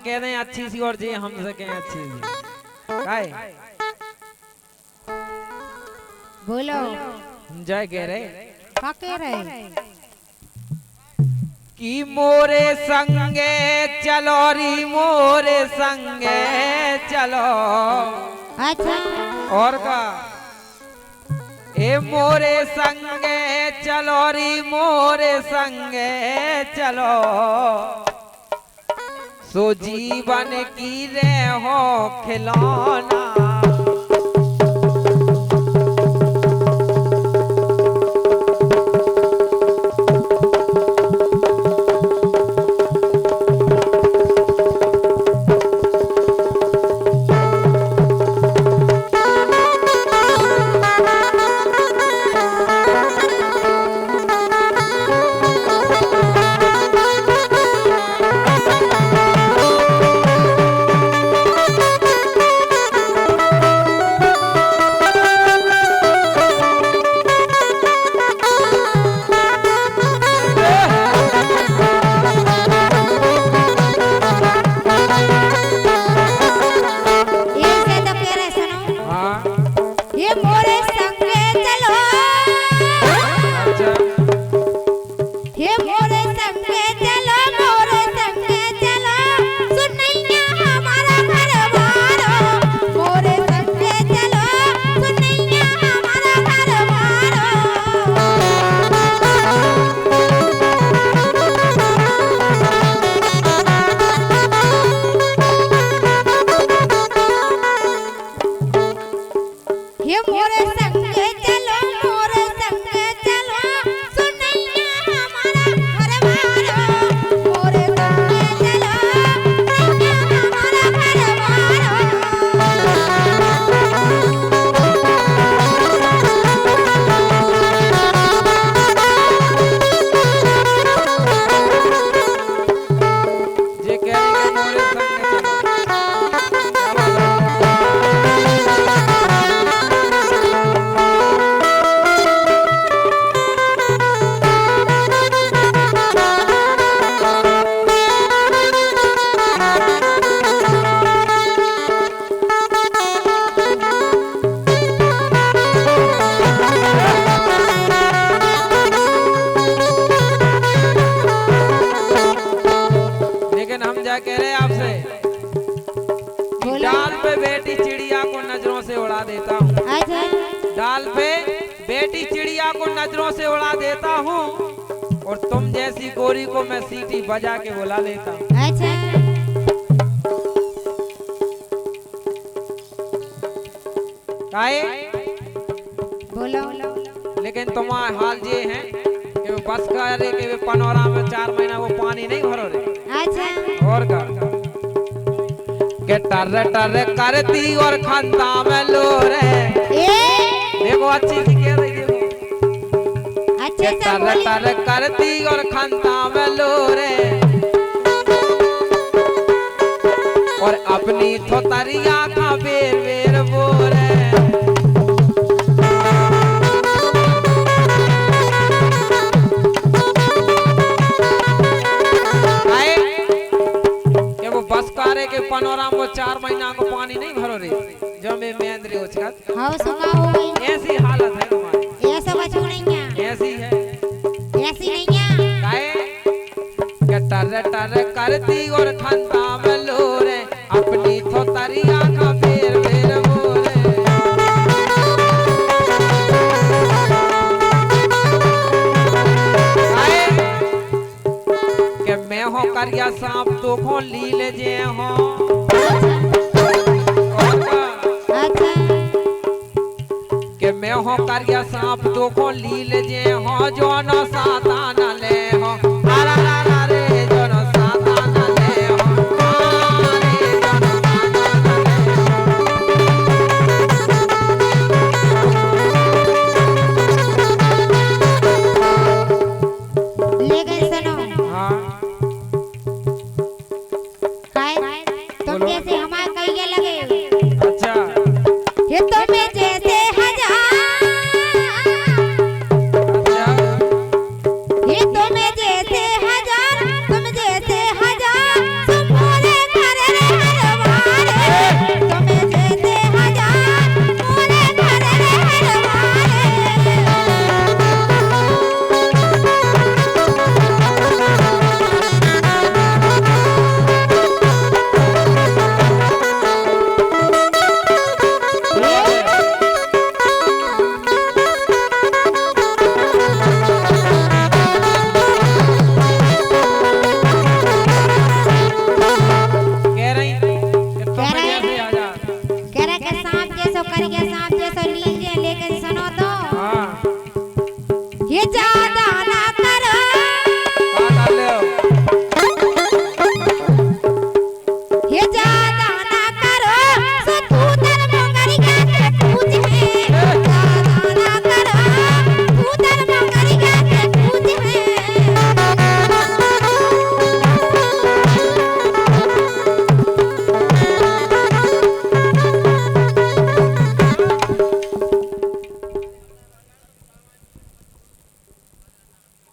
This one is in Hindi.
कह रहे हैं अच्छी सी और जे हमसे कहें अच्छी सी काय बोलो जय कह रहे क्या कह रहे कि मोरे संगे चलो री मोरे संगे चलो। अच्छा और का ए मोरे संगे चलो री मोरे संगे चलो सो जीवन की रे हो खिलौना। कह रहे आपसे डाल पे बेटी चिड़िया को नजरों से उड़ा देता हूँ। डाल पे बेटी चिड़िया को नजरों से उड़ा देता हूँ और तुम जैसी गोरी को मैं सीटी बजा के बुला लेता हूँ। बोलो लेकिन तुम्हारा हाल ये है कि वो बस का रे कि पनोरा में 4 महीना वो पानी नहीं भरो रे। और का के टर टर करती और खंता में लो रे देखो अच्छी सी कह रही देखो अच्छे से टर टर करती और खंता में लो रे और अपनी थोतरिया का बेर बेर बोरे। के पनोरा में 4 महीना को पानी नहीं भरो रे जो मैं मेंद्री उचकत हां सुखा हो गई ऐसी हालत है तुम्हारी। ऐसा बचू नहीं है ऐसी है ऐसी नहीं है काहे के टर टर करती और खंता में लो रे अपनी थोतरिया का बेर बेर बोरे। काहे के मैं हो करिया सांप तो को लीले जे हो के मैं हो करिया सांप तो को लीले जे हो जो न साता न ले हो अरे रा रे जो न साता न ले हो अरे जो न साता न ले। लेकिन सुनो हां तुम जैसे हमारे कई लगे अच्छा ये तो मैं